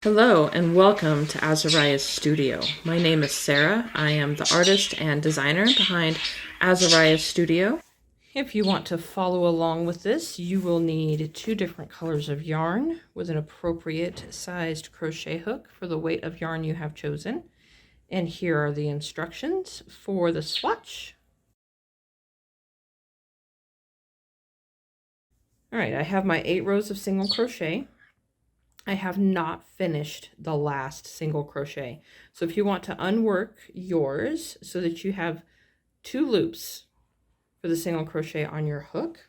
Hello and welcome to Azariah's Studio. My name is Sarah. I am the artist and designer behind Azariah's Studio. If you want to follow along with this, you will need 2 different colors of yarn with an appropriate sized crochet hook for the weight of yarn you have chosen. And here are the instructions for the swatch. All right, I have my 8 rows of single crochet. I have not finished the last single crochet. So if you want to unwork yours so that you have 2 loops for the single crochet on your hook,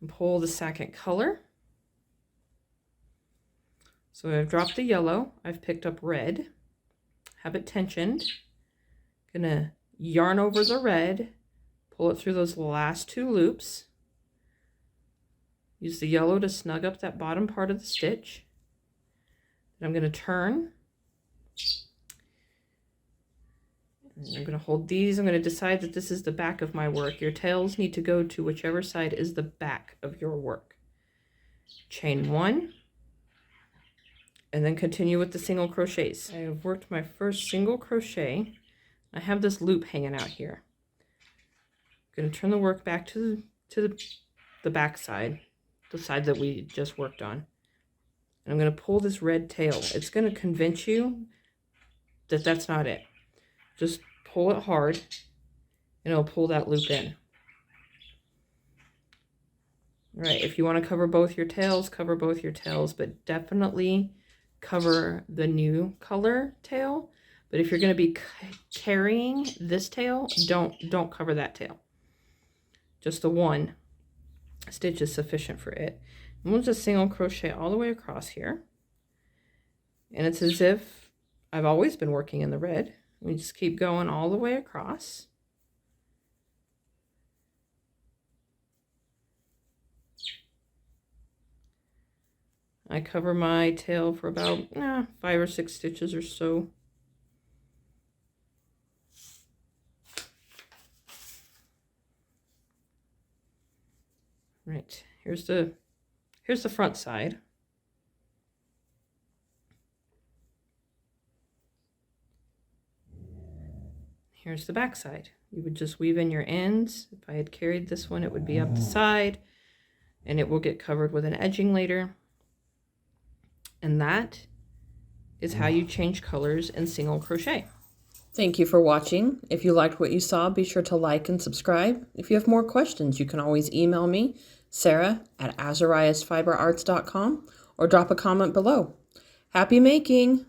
and pull the second color. So I've dropped the yellow, I've picked up red, have it tensioned, gonna yarn over the red, pull it through those last 2 loops. Use the yellow to snug up that bottom part of the stitch. Then I'm going to turn. And I'm going to hold these. I'm going to decide that this is the back of my work. Your tails need to go to whichever side is the back of your work. Chain 1. And then continue with the single crochets. I have worked my first single crochet. I have this loop hanging out here. I'm going to turn the work back to the back side. The side that we just worked on. And I'm going to pull this red tail. It's going to convince you that that's not it. Just pull it hard and it'll pull that loop in. All right, if you want to cover both your tails, cover both your tails, but definitely cover the new color tail. But if you're going to be carrying this tail, don't cover that tail. Just the one stitch is sufficient for it. And we'll just single crochet all the way across here. And it's as if I've always been working in the red. We just keep going all the way across. I cover my tail for about 5 or 6 stitches or so. Right, here's the front side. Here's the back side. You would just weave in your ends. If I had carried this one, it would be up the side, and it will get covered with an edging later. And that is how you change colors in single crochet. Thank you for watching. If you liked what you saw, be sure to like and subscribe. If you have more questions, you can always email me, Sarah@azariahsfiberarts.com, or drop a comment below. Happy making!